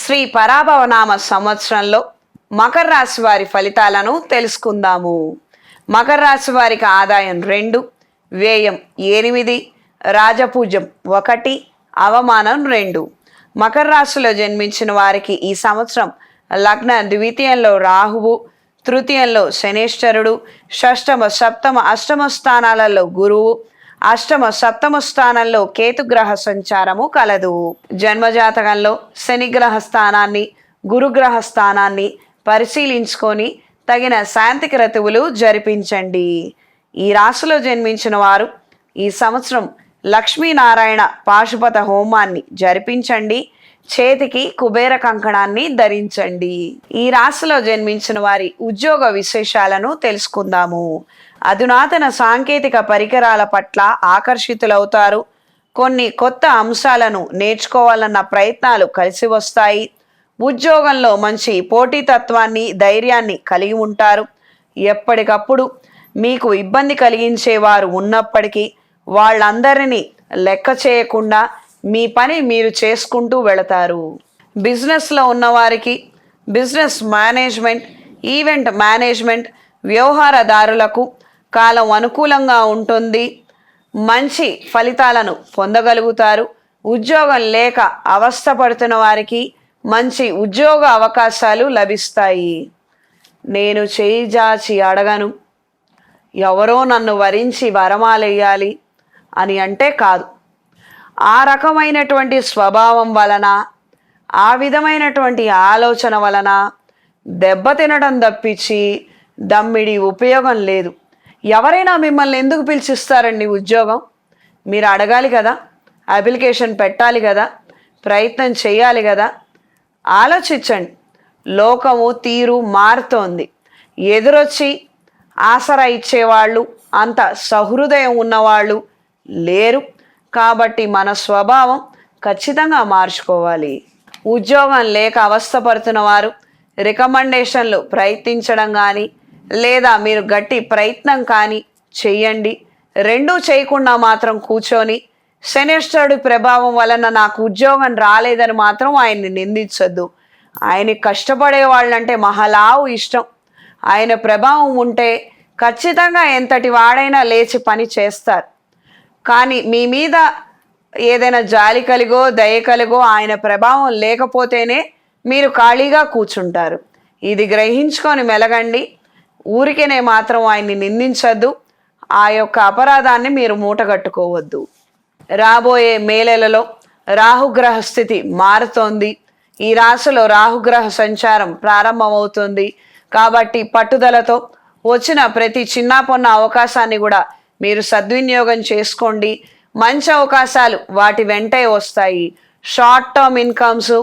శ్రీ పరాభవనామ సంవత్సరంలో మకర రాశి వారి ఫలితాలను తెలుసుకుందాము. మకర రాశి వారికి ఆదాయం 2, వ్యయం 8, రాజపూజ్యం 1, అవమానం 2. మకర రాశిలో జన్మించిన వారికి ఈ సంవత్సరం లగ్న ద్వితీయంలో రాహువు, తృతీయంలో శనేశ్వరుడు, షష్టమ సప్తమ అష్టమ స్థానాలలో గురువు, అష్టమ సప్తమ స్థానంలో కేతుగ్రహ సంచారము కలదు. జన్మజాతకంలో శనిగ్రహ స్థానాన్ని, గురుగ్రహ స్థానాన్ని పరిశీలించుకొని తగిన శాంతి క్రతువులు జరిపించండి. ఈ రాశిలో జన్మించిన వారు ఈ సంవత్సరం లక్ష్మీనారాయణ పాశుపత హోమాన్ని జరిపించండి. చేతికి కుబేర కంకణాన్ని ధరించండి. ఈ రాశిలో జన్మించిన వారి ఉద్యోగ విశేషాలను తెలుసుకుందాము. అధునాతన సాంకేతిక పరికరాల పట్ల ఆకర్షితులవుతారు. కొన్ని కొత్త అంశాలను నేర్చుకోవాలన్న ప్రయత్నాలు కలిసి వస్తాయి. ఉద్యోగంలో మంచి పోటీతత్వాన్ని, ధైర్యాన్ని కలిగి ఉంటారు. ఎప్పటికప్పుడు మీకు ఇబ్బంది కలిగించేవారు ఉన్నప్పటికీ వాళ్ళందరినీ లెక్క చేయకుండా మీ పని మీరు చేసుకుంటూ వెళతారు. బిజినెస్లో ఉన్నవారికి బిజినెస్ మేనేజ్మెంట్, ఈవెంట్ మేనేజ్మెంట్, వ్యవహారదారులకు కాలం అనుకూలంగా ఉంటుంది. మంచి ఫలితాలను పొందగలుగుతారు. ఉద్యోగం లేక అవస్థపడుతున్న వారికి మంచి ఉద్యోగ అవకాశాలు లభిస్తాయి. నేను చేయి జాచి అడగను, ఎవరో నన్ను వరించి వరమాలేయాలి అని అంటే కాదు. ఆ రకమైనటువంటి స్వభావం వలన, ఆ విధమైనటువంటి ఆలోచన వలన దెబ్బతినడం తప్పించి దమ్మిడి ఉపయోగం లేదు. ఎవరైనా మిమ్మల్ని ఎందుకు పిలిచిస్తారండి ఉద్యోగం? మీరు అడగాలి కదా, అప్లికేషన్ పెట్టాలి కదా, ప్రయత్నం చేయాలి కదా. ఆలోచించండి. లోకము తీరు మారుతోంది. ఎదురొచ్చి ఆసరా ఇచ్చేవాళ్ళు, అంత సహృదయం ఉన్నవాళ్ళు లేరు. కాబట్టి మన స్వభావం ఖచ్చితంగా మార్చుకోవాలి. ఉద్యోగం లేక అవస్థపడుతున్న వారు రికమెండేషన్లు ప్రయత్నించడం కానీ, లేదా మీరు గట్టి ప్రయత్నం కానీ చెయ్యండి. రెండూ చేయకుండా మాత్రం కూర్చొని శనేశ్వరుడి ప్రభావం వలన నాకు ఉద్యోగం రాలేదని మాత్రం ఆయన్ని నిందించొద్దు. ఆయనకి కష్టపడే వాళ్ళంటే మహలావు ఇష్టం. ఆయన ప్రభావం ఉంటే ఖచ్చితంగా ఎంతటి వాడైనా లేచి పని చేస్తారు. కానీ మీ మీద ఏదైనా జాలి కలిగో, దయ కలిగో ఆయన ప్రభావం లేకపోతేనే మీరు ఖాళీగా కూర్చుంటారు. ఇది గ్రహించుకొని మెలగండి. ఊరికేనే మాత్రం ఆయన్ని నిందించద్దు. ఆ యొక్క అపరాధాన్ని మీరు మూటగట్టుకోవద్దు. రాబోయే మేలెలలో రాహుగ్రహ స్థితి మారుతోంది. ఈ రాశిలో రాహుగ్రహ సంచారం ప్రారంభమవుతుంది. కాబట్టి పట్టుదలతో వచ్చిన ప్రతి చిన్న పొన్న అవకాశాన్ని కూడా మీరు సద్వినియోగం చేసుకోండి. మంచి అవకాశాలు వాటి వెంటే వస్తాయి. షార్ట్ టర్మ్ ఇన్కమ్స్,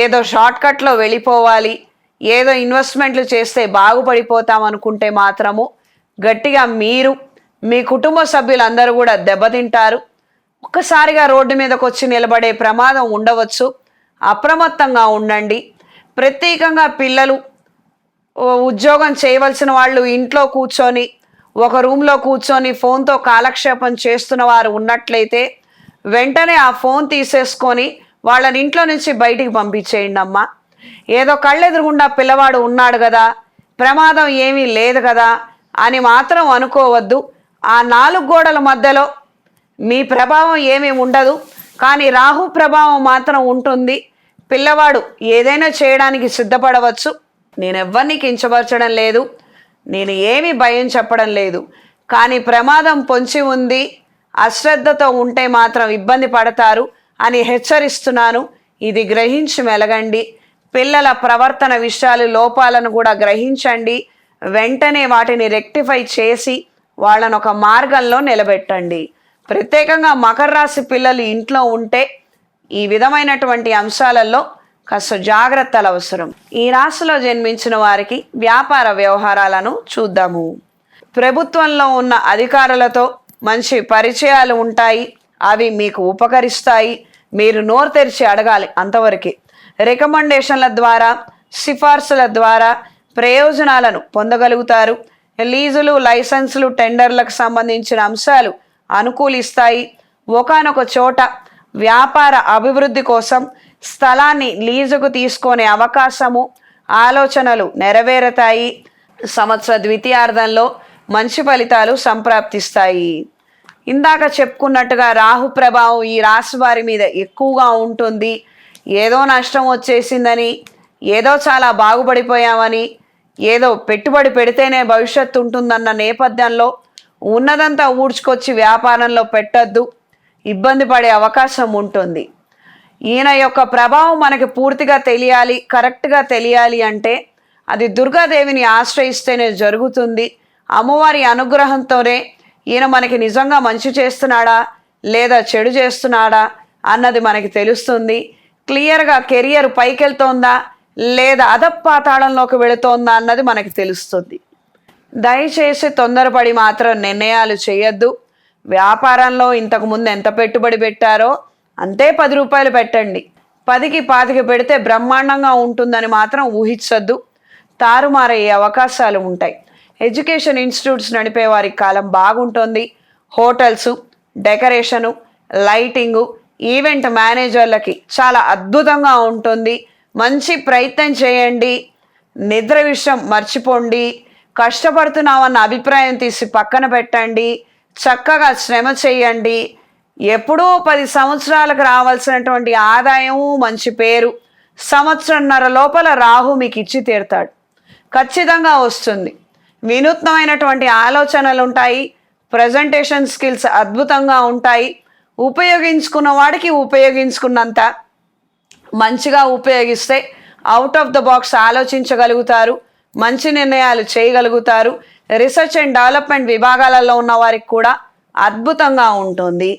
ఏదో షార్ట్కట్లో వెళ్ళిపోవాలి, ఏదో ఇన్వెస్ట్మెంట్లు చేస్తే బాగుపడిపోతాం అనుకుంటే మాత్రము గట్టిగా మీరు, మీ కుటుంబ సభ్యులందరూ కూడా దెబ్బతింటారు. ఒక్కసారిగా రోడ్డు మీదకి వచ్చి నిలబడే ప్రమాదం ఉండవచ్చు. అప్రమత్తంగా ఉండండి. ప్రత్యేకంగా పిల్లలు, ఉద్యోగం చేయవలసిన వాళ్ళు ఇంట్లో కూర్చొని, ఒక రూమ్లో కూర్చొని ఫోన్తో కాలక్షేపం చేస్తున్న వారు ఉన్నట్లయితే వెంటనే ఆ ఫోన్ తీసేసుకొని వాళ్ళని ఇంట్లో నుంచి బయటికి పంపించేయండి అమ్మా. ఏదో కళ్ళెదురుగుండా పిల్లవాడు ఉన్నాడు కదా, ప్రమాదం ఏమీ లేదు కదా అని మాత్రం అనుకోవద్దు. ఆ 4 గోడల మధ్యలో మీ ప్రభావం ఏమీ ఉండదు, కానీ రాహు ప్రభావం మాత్రం ఉంటుంది. పిల్లవాడు ఏదైనా చేయడానికి సిద్ధపడవచ్చు. నేను ఎవరిని కించపరచడం లేదు, నేను ఏమీ భయం చెప్పడం లేదు. కానీ ప్రమాదం పొంచి ఉంది, అశ్రద్ధతో ఉంటే మాత్రం ఇబ్బంది పడతారు అని హెచ్చరిస్తున్నాను. ఇది గ్రహించి మెలగండి. పిల్లల ప్రవర్తన విషయాలు, లోపాలను కూడా గ్రహించండి. వెంటనే వాటిని రెక్టిఫై చేసి వాళ్ళను ఒక మార్గంలో నిలబెట్టండి. ప్రత్యేకంగా మకర రాశి పిల్లలు ఇంట్లో ఉంటే ఈ విధమైనటువంటి అంశాలలో కాస్త జాగ్రత్తలు అవసరం. ఈ రాశిలో జన్మించిన వారికి వ్యాపార వ్యవహారాలను చూద్దాము. ప్రభుత్వంలో ఉన్న అధికారులతో మంచి పరిచయాలు ఉంటాయి. అవి మీకు ఉపకరిస్తాయి. మీరు నోరు తెరిచి అడగాలి అంతవరకే. రికమెండేషన్ల ద్వారా, సిఫార్సుల ద్వారా ప్రయోజనాలను పొందగలుగుతారు. లీజులు, లైసెన్సులు, టెండర్లకు సంబంధించిన అంశాలు అనుకూలిస్తాయి. ఒకానొక చోట వ్యాపార అభివృద్ధి కోసం స్థలాన్ని లీజుకు తీసుకునే అవకాశము, ఆలోచనలు నెరవేరుతాయి. సంవత్సర ద్వితీయార్థంలో మంచి ఫలితాలు సంప్రాప్తిస్తాయి. ఇందాక చెప్పుకున్నట్టుగా రాహు ప్రభావం ఈ రాశి వారి మీద ఎక్కువగా ఉంటుంది. ఏదో నష్టం వచ్చేసిందని, ఏదో చాలా బాగుపడిపోయామని, ఏదో పెట్టుబడి పెడితేనే భవిష్యత్తు ఉంటుందన్న నేపథ్యంలో ఉన్నదంతా ఊడ్చుకొచ్చి వ్యాపారంలో పెట్టద్దు, ఇబ్బంది పడే అవకాశం ఉంటుంది. ఈయన యొక్క ప్రభావం మనకి పూర్తిగా తెలియాలి, కరెక్ట్గా తెలియాలి అంటే అది దుర్గాదేవిని ఆశ్రయిస్తేనే జరుగుతుంది. అమ్మవారి అనుగ్రహంతోనే ఈయన మనకి నిజంగా మంచి చేస్తున్నాడా లేదా చెడు చేస్తున్నాడా అన్నది మనకి తెలుస్తుంది. క్లియర్గా కెరియర్ పైకెళ్తోందా లేదా అధపాతాళంలోకి వెళుతోందా అన్నది మనకి తెలుస్తుంది. దయచేసి తొందరపడి మాత్రం నిర్ణయాలు చేయొద్దు. వ్యాపారంలో ఇంతకుముందు ఎంత పెట్టుబడి పెట్టారో అంతే 10 రూపాయలు పెట్టండి. 10కి 25 పెడితే బ్రహ్మాండంగా ఉంటుందని మాత్రం ఊహించొద్దు. తారుమారయ్యే అవకాశాలు ఉంటాయి. ఎడ్యుకేషన్ ఇన్స్టిట్యూట్స్ నడిపే వారికి కాలం బాగుంటుంది. హోటల్సు, డెకరేషను, లైటింగు, ఈవెంట్ మేనేజర్లకి చాలా అద్భుతంగా ఉంటుంది. మంచి ప్రయత్నం చేయండి. నిద్ర విషయం మర్చిపోండి. కష్టపడుతున్నామన్న అభిప్రాయం తీసి పక్కన పెట్టండి. చక్కగా శ్రమ చేయండి. ఎప్పుడూ 10 సంవత్సరాలకు రావాల్సినటువంటి ఆదాయము, మంచి పేరు సంవత్సరంన్నర లోపల రాహు మీకు ఇచ్చి తీరుతాడు. ఖచ్చితంగా వస్తుంది. వినూత్నమైనటువంటి ఆలోచనలు ఉంటాయి. ప్రజెంటేషన్ స్కిల్స్ అద్భుతంగా ఉంటాయి. ఉపయోగించుకున్న వాడికి ఉపయోగించుకున్నంత మంచిగా ఉపయోగిస్తే అవుట్ ఆఫ్ ద బాక్స్ ఆలోచించగలుగుతారు. మంచి నిర్ణయాలు చేయగలుగుతారు. రీసెర్చ్ అండ్ డెవలప్మెంట్ విభాగాలలో ఉన్న వారికి కూడా అద్భుతంగా ఉంటుంది.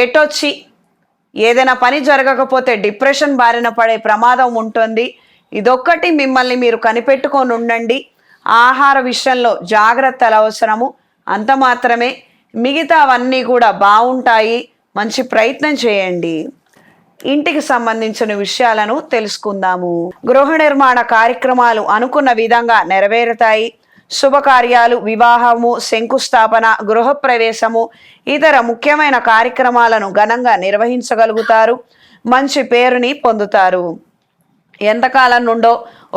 ఎటొచ్చి ఏదైనా పని జరగకపోతే డిప్రెషన్ బారిన పడే ప్రమాదం ఉంటుంది. ఇదొక్కటి మిమ్మల్ని మీరు కనిపెట్టుకొని ఉండండి. ఆహార విషయంలో జాగ్రత్తలు అవసరము, అంత మాత్రమే. మిగతావన్నీ కూడా బాగుంటాయి. మంచి ప్రయత్నం చేయండి. ఇంటికి సంబంధించిన విషయాలను తెలుసుకుందాము. గృహ నిర్మాణ కార్యక్రమాలు అనుకున్న విధంగా నెరవేరుతాయి. శుభకార్యాలు, వివాహము, శంకుస్థాపన, గృహప్రవేశము, ఇతర ముఖ్యమైన కార్యక్రమాలను ఘనంగా నిర్వహించగలుగుతారు. మంచి పేరుని పొందుతారు. ఎంతకాలం నుండో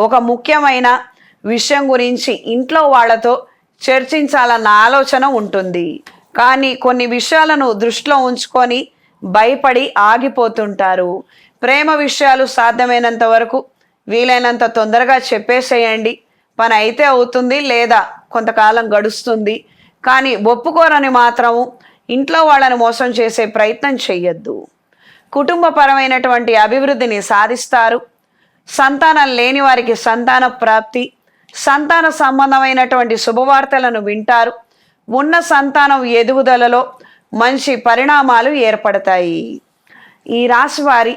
ఒక ముఖ్యమైన విషయం గురించి ఇంట్లో వాళ్ళతో చర్చించాలన్న ఆలోచన ఉంటుంది. కానీ కొన్ని విషయాలను దృష్టిలో ఉంచుకొని భయపడి ఆగిపోతుంటారు. ప్రేమ విషయాలు సాధ్యమైనంత వరకు వీలైనంత తొందరగా చెప్పేసేయండి. పని అయితే అవుతుంది, లేదా కొంతకాలం గడుస్తుంది. కానీ ఒప్పుకోరని మాత్రము ఇంట్లో వాళ్ళని మోసం చేసే ప్రయత్నం చెయ్యొద్దు. కుటుంబపరమైనటువంటి అభివృద్ధిని సాధిస్తారు. సంతానం లేని వారికి సంతాన ప్రాప్తి, సంతాన సంబంధమైనటువంటి శుభవార్తలను వింటారు. ఉన్న సంతానం ఎదుగుదలలో మంచి పరిణామాలు ఏర్పడతాయి. ఈ రాశి వారి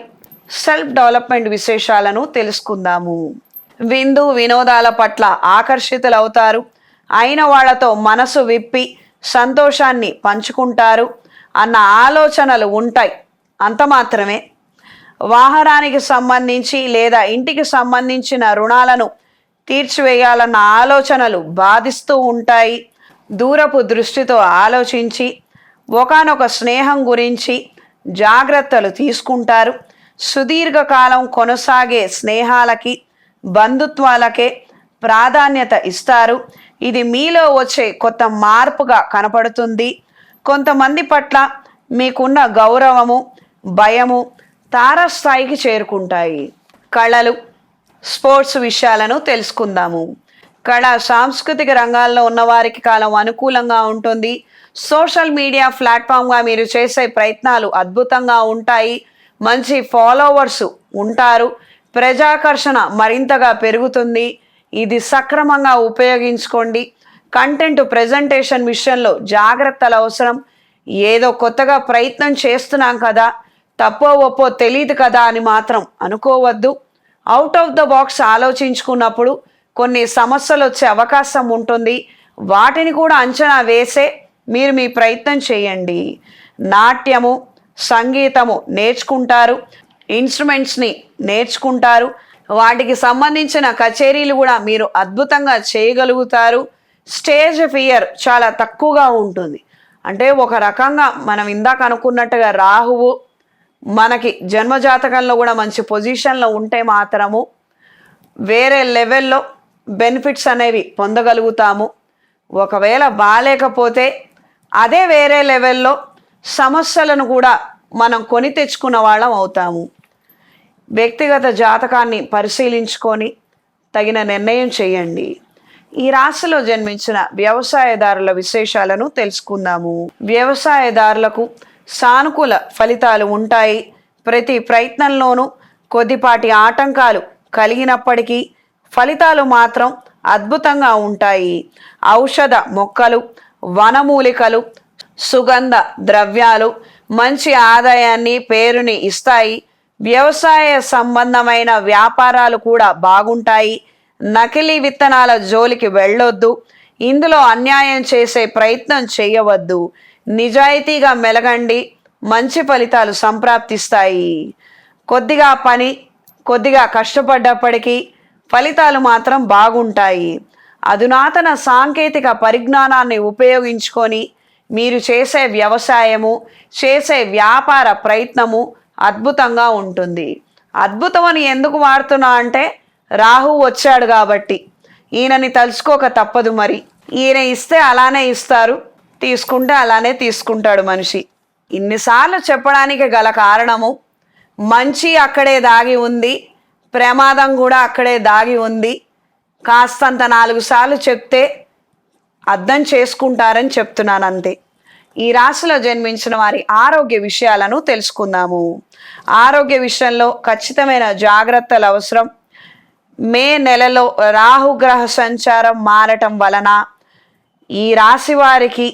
సెల్ఫ్ డెవలప్మెంట్ విశేషాలను తెలుసుకుందాము. విందు వినోదాల పట్ల ఆకర్షితులవుతారు. అయిన వాళ్లతో మనసు విప్పి సంతోషాన్ని పంచుకుంటారు అన్న ఆలోచనలు ఉంటాయి. అంత మాత్రమే. వాహనానికి సంబంధించి లేదా ఇంటికి సంబంధించిన రుణాలను తీర్చివేయాలన్న ఆలోచనలు బాధిస్తూ ఉంటాయి. దూరపు దృష్టితో ఆలోచించి ఒకానొక స్నేహం గురించి జాగ్రత్తలు తీసుకుంటారు. సుదీర్ఘకాలం కొనసాగే స్నేహాలకి, బంధుత్వాలకే ప్రాధాన్యత ఇస్తారు. ఇది మీలో వచ్చే కొత్త మార్పుగా కనపడుతుంది. కొంతమంది పట్ల మీకున్న గౌరవము, భయము తారస్థాయికి చేరుకుంటాయి. కళలు, స్పోర్ట్స్ విషయాలను తెలుసుకుందాము. కళా సాంస్కృతిక రంగాల్లో ఉన్నవారికి కాలం అనుకూలంగా ఉంటుంది. సోషల్ మీడియా ప్లాట్ఫామ్గా మీరు చేసే ప్రయత్నాలు అద్భుతంగా ఉంటాయి. మంచి ఫాలోవర్స్ ఉంటారు. ప్రజాకర్షణ మరింతగా పెరుగుతుంది. ఇది సక్రమంగా ఉపయోగించుకోండి. కంటెంట్ ప్రజెంటేషన్ విషయంలో జాగ్రత్తలు అవసరం. ఏదో కొత్తగా ప్రయత్నం చేస్తున్నాం కదా, తప్పో ఒప్పో తెలియదు కదా అని మాత్రం అనుకోవద్దు. అవుట్ ఆఫ్ ద బాక్స్ ఆలోచించుకున్నప్పుడు కొన్ని సమస్యలు వచ్చే అవకాశం ఉంటుంది. వాటిని కూడా అంచనా వేసే మీరు మీ ప్రయత్నం చేయండి. నాట్యము, సంగీతము నేర్చుకుంటారు. ఇన్స్ట్రుమెంట్స్ని నేర్చుకుంటారు. వాటికి సంబంధించిన కచేరీలు కూడా మీరు అద్భుతంగా చేయగలుగుతారు. స్టేజ్ ఫియర్ చాలా తక్కువగా ఉంటుంది. అంటే ఒక రకంగా మనం ఇందాక అనుకున్నట్టుగా రాహువు మనకి జన్మజాతకంలో కూడా మంచి పొజిషన్లో ఉంటే మాత్రము వేరే లెవెల్లో బెనిఫిట్స్ అనేవి పొందగలుగుతాము. ఒకవేళ బాలేకపోతే అదే వేరే లెవెల్లో సమస్యలను కూడా మనం కొని తెచ్చుకున్న వాళ్ళం అవుతాము. వ్యక్తిగత జాతకాన్ని పరిశీలించుకొని తగిన నిర్ణయం చేయండి. ఈ రాశిలో జన్మించిన వ్యవసాయదారుల విశేషాలను తెలుసుకుందాము. వ్యవసాయదారులకు సానుకూల ఫలితాలు ఉంటాయి. ప్రతి ప్రయత్నంలోనూ కొద్దిపాటి ఆటంకాలు కలిగినప్పటికీ ఫలితాలు మాత్రం అద్భుతంగా ఉంటాయి. ఔషధ మొక్కలు, వనమూలికలు, సుగంధ ద్రవ్యాలు మంచి ఆదాయాన్ని, పేరుని ఇస్తాయి. వ్యవసాయ సంబంధమైన వ్యాపారాలు కూడా బాగుంటాయి. నకిలీ విత్తనాల జోలికి వెళ్ళొద్దు. ఇందులో అన్యాయం చేసే ప్రయత్నం చేయవద్దు. నిజాయితీగా మెలగండి. మంచి ఫలితాలు సంప్రాప్తిస్తాయి. కొద్దిగా పని, కొద్దిగా కష్టపడ్డప్పటికీ ఫలితాలు మాత్రం బాగుంటాయి. అధునాతన సాంకేతిక పరిజ్ఞానాన్ని ఉపయోగించుకొని మీరు చేసే వ్యవసాయము, చేసే వ్యాపార ప్రయత్నము అద్భుతంగా ఉంటుంది. అద్భుతమని ఎందుకు వాడుతున్నా అంటే రాహు వచ్చాడు కాబట్టి. ఈయనని తలుచుకోక తప్పదు. మరి ఈయన ఇస్తే అలానే ఇస్తారు, తీసుకుంటే అలానే తీసుకుంటాడు మనిషి. ఇన్నిసార్లు చెప్పడానికి గల కారణము మంచి అక్కడే దాగి ఉంది, ప్రమాదం కూడా అక్కడే దాగి ఉంది. కాస్తంత 4 సార్లు చెప్తే అర్థం చేసుకుంటారని చెప్తున్నాను అంతే. ఈ రాశిలో జన్మించిన వారి ఆరోగ్య విషయాలను తెలుసుకుందాము. ఆరోగ్య విషయంలో ఖచ్చితమైన జాగ్రత్తలు అవసరం. మే నెలలో రాహుగ్రహ సంచారం మారటం వలన ఈ రాశి వారికి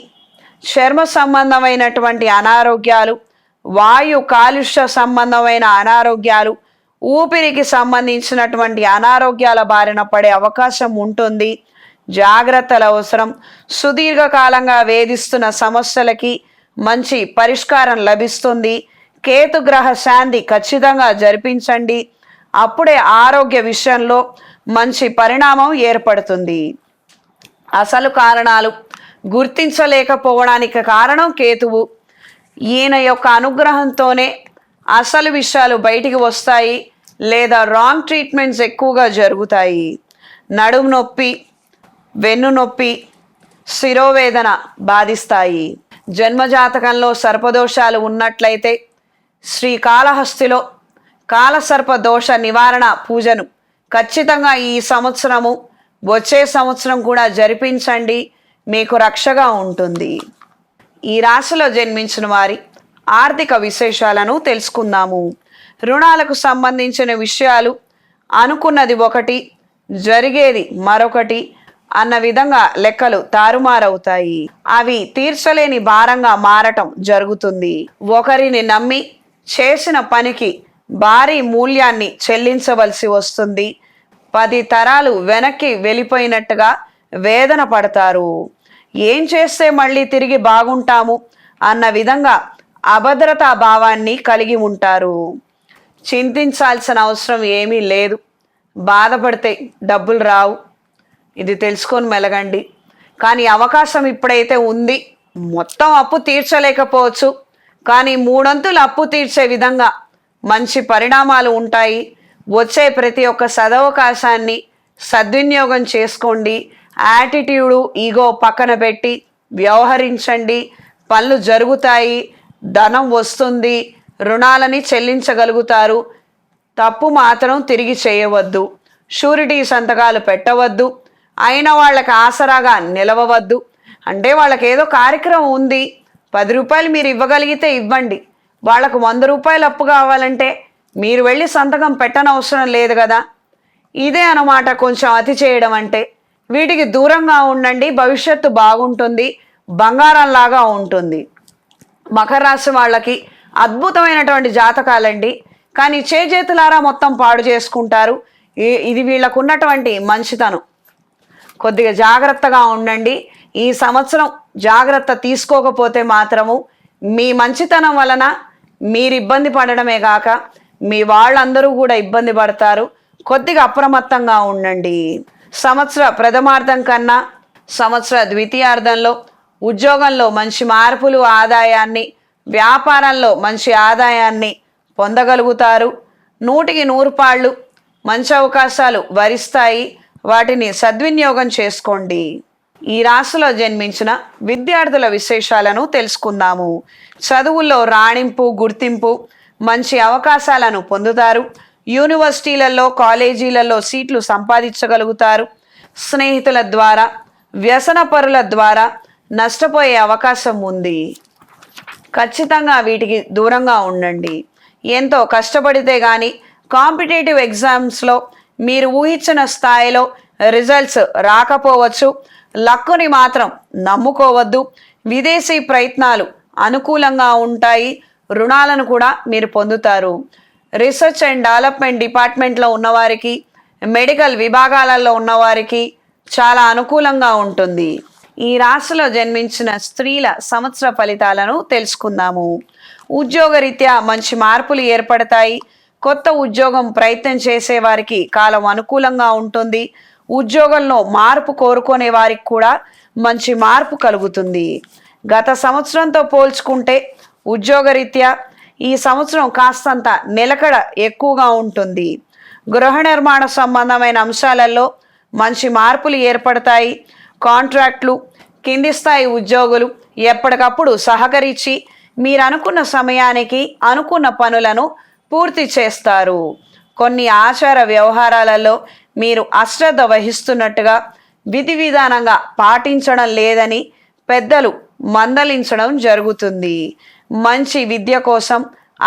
చర్మ సంబంధమైనటువంటి అనారోగ్యాలు, వాయు కాలుష్య సంబంధమైన అనారోగ్యాలు, ఊపిరికి సంబంధించినటువంటి అనారోగ్యాల బారిన పడే అవకాశం ఉంటుంది. జాగ్రత్తలు అవసరం. సుదీర్ఘకాలంగా వేధిస్తున్న సమస్యలకి మంచి పరిష్కారం లభిస్తుంది. కేతుగ్రహ శాంతి ఖచ్చితంగా జరిపించండి. అప్పుడే ఆరోగ్య విషయంలో మంచి పరిణామం ఏర్పడుతుంది. అసలు కారణాలు గుర్తించలేకపోవడానికి కారణం కేతువు. ఈయన యొక్క అనుగ్రహంతోనే అసలు విషయాలు బయటికి వస్తాయి, లేదా రాంగ్ ట్రీట్మెంట్స్ ఎక్కువగా జరుగుతాయి. నడుము నొప్పి, వెన్ను నొప్పి, శిరోవేదన బాధిస్తాయి. జన్మజాతకంలో సర్పదోషాలు ఉన్నట్లయితే శ్రీకాళహస్తిలో కాలసర్ప దోష నివారణ పూజను ఖచ్చితంగా ఈ సంవత్సరము, వచ్చే సంవత్సరం కూడా జరిపించండి. మీకు రక్షగా ఉంటుంది. ఈ రాశిలో జన్మించిన వారి ఆర్థిక విశేషాలను తెలుసుకుందాము. రుణాలకు సంబంధించిన విషయాలు అనుకున్నది ఒకటి, జరిగేది మరొకటి అన్న విధంగా లెక్కలు తారుమారవుతాయి. అవి తీర్చలేని భారంగా మారటం జరుగుతుంది. ఒకరిని నమ్మి చేసిన పనికి భారీ మూల్యాన్ని చెల్లించవలసి వస్తుంది. 10 తరాలు వెనక్కి వెళ్ళిపోయినట్టుగా వేదన పడతారు. ఏం చేస్తే మళ్ళీ తిరిగి బాగుంటాము అన్న విధంగా అభద్రతా భావాన్ని కలిగి ఉంటారు. చింతించాల్సిన అవసరం ఏమీ లేదు. బాధపడితే డబ్బులు రావు, ఇది తెలుసుకొని మెలగండి. కానీ అవకాశం ఇప్పుడైతే ఉంది. మొత్తం అప్పు తీర్చలేకపోవచ్చు, కానీ 3 అంతులు అప్పు తీర్చే విధంగా మంచి పరిణామాలు ఉంటాయి. వచ్చే ప్రతి ఒక్క సదవకాశాన్ని సద్వినియోగం చేసుకోండి. యాటిట్యూడు, ఈగో పక్కన పెట్టి వ్యవహరించండి. పనులు జరుగుతాయి, ధనం వస్తుంది, రుణాలని చెల్లించగలుగుతారు. తప్పు మాత్రం తిరిగి చేయవద్దు. షూరిటీ సంతకాలు పెట్టవద్దు. అయిన వాళ్ళకి ఆసరాగా నిలవవద్దు. అంటే వాళ్ళకి ఏదో కార్యక్రమం ఉంది, 10 రూపాయలు మీరు ఇవ్వగలిగితే ఇవ్వండి. వాళ్ళకు 100 రూపాయలు అప్పు కావాలంటే మీరు వెళ్ళి సంతకం పెట్టనవసరం లేదు కదా. ఇదే అన్నమాట కొంచెం అతి చేయడం అంటే. వీటికి దూరంగా ఉండండి. భవిష్యత్తు బాగుంటుంది, బంగారంలాగా ఉంటుంది. మకర రాశి వాళ్ళకి అద్భుతమైనటువంటి జాతకాలండి. కానీ చేతులారా మొత్తం పాడు చేసుకుంటారు. ఇది వీళ్ళకు ఉన్నటువంటి మంచితనం. కొద్దిగా జాగ్రత్తగా ఉండండి. ఈ సంవత్సరం జాగ్రత్త తీసుకోకపోతే మాత్రము మీ మంచితనం వలన మీరు ఇబ్బంది పడడమే కాక మీ వాళ్ళందరూ కూడా ఇబ్బంది పడతారు. కొద్దిగా అప్రమత్తంగా ఉండండి. సంవత్సర ప్రథమార్థం కన్నా సంవత్సర ద్వితీయార్థంలో ఉద్యోగంలో మంచి మార్పులు, ఆదాయాన్ని, వ్యాపారంలో మంచి ఆదాయాన్ని పొందగలుగుతారు. 100కి 100 పాళ్ళు మంచి అవకాశాలు వరిస్తాయి. వాటిని సద్వినియోగం చేసుకోండి. ఈ రాశిలో జన్మించిన విద్యార్థుల విశేషాలను తెలుసుకుందాము. చదువుల్లో రాణింపు, గుర్తింపు, మంచి అవకాశాలను పొందుతారు. యూనివర్సిటీలలో, కాలేజీలలో సీట్లు సంపాదించగలుగుతారు. స్నేహితుల ద్వారా, వ్యసన పరుల ద్వారా నష్టపోయే అవకాశం ఉంది. ఖచ్చితంగా వీటికి దూరంగా ఉండండి. ఎంతో కష్టపడితే కానీ కాంపిటేటివ్ ఎగ్జామ్స్లో మీరు ఊహించిన స్థాయిలో రిజల్ట్స్ రాకపోవచ్చు. లక్కుని మాత్రం నమ్ముకోవద్దు. విదేశీ ప్రయత్నాలు అనుకూలంగా ఉంటాయి. రుణాలను కూడా మీరు పొందుతారు. రీసెర్చ్ అండ్ డెవలప్మెంట్ డిపార్ట్మెంట్లో ఉన్నవారికి, మెడికల్ విభాగాలలో ఉన్నవారికి చాలా అనుకూలంగా ఉంటుంది. ఈ రాశిలో జన్మించిన స్త్రీల సంవత్సర ఫలితాలను తెలుసుకుందాము. ఉద్యోగరీత్యా మంచి మార్పులు ఏర్పడతాయి. కొత్త ఉద్యోగం ప్రయత్నం చేసే వారికి కాలం అనుకూలంగా ఉంటుంది. ఉద్యోగంలో మార్పు కోరుకునే వారికి కూడా మంచి మార్పు కలుగుతుంది. గత సంవత్సరంతో పోల్చుకుంటే ఉద్యోగరీత్యా ఈ సంవత్సరం కాస్తంత నిలకడ ఎక్కువగా ఉంటుంది. గృహ నిర్మాణ సంబంధమైన అంశాలలో మంచి మార్పులు ఏర్పడతాయి. కాంట్రాక్ట్లు, కింది స్థాయి ఉద్యోగులు ఎప్పటికప్పుడు సహకరించి మీరు అనుకున్న సమయానికి అనుకున్న పనులను పూర్తి చేస్తారు. కొన్ని ఆచార వ్యవహారాలలో మీరు అశ్రద్ధ వహిస్తున్నట్టుగా విధి విధానంగా పాటించడం లేదని పెద్దలు మందలించడం జరుగుతుంది. మంచి విద్య కోసం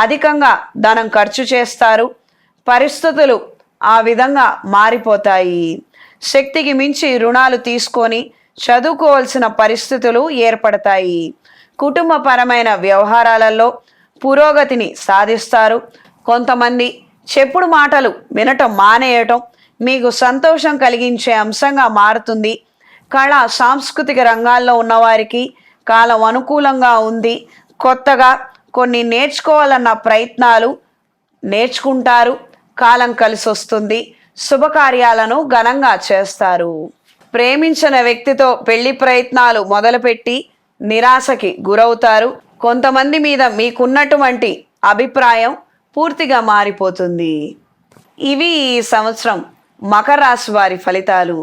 అధికంగా ధనం ఖర్చు చేస్తారు. పరిస్థితులు ఆ విధంగా మారిపోతాయి. శక్తికి మించి రుణాలు తీసుకొని చదువుకోవాల్సిన పరిస్థితులు ఏర్పడతాయి. కుటుంబపరమైన వ్యవహారాలలో పురోగతిని సాధిస్తారు. కొంతమంది చెప్పుడు మాటలు వినటం మానేయటం మీకు సంతోషం కలిగించే అంశంగా మారుతుంది. కళా సాంస్కృతిక రంగాల్లో ఉన్నవారికి కాలం అనుకూలంగా ఉంది. కొత్తగా కొన్ని నేర్చుకోవాలన్న ప్రయత్నాలు నేర్చుకుంటారు. కాలం కలిసి వస్తుంది. శుభకార్యాలను ఘనంగా చేస్తారు. ప్రేమించిన వ్యక్తితో పెళ్లి ప్రయత్నాలు మొదలుపెట్టి నిరాశకి గురవుతారు. కొంతమంది మీద మీకున్నటువంటి అభిప్రాయం పూర్తిగా మారిపోతుంది. ఇవి ఈ సంవత్సరం మకర రాశి వారి ఫలితాలు.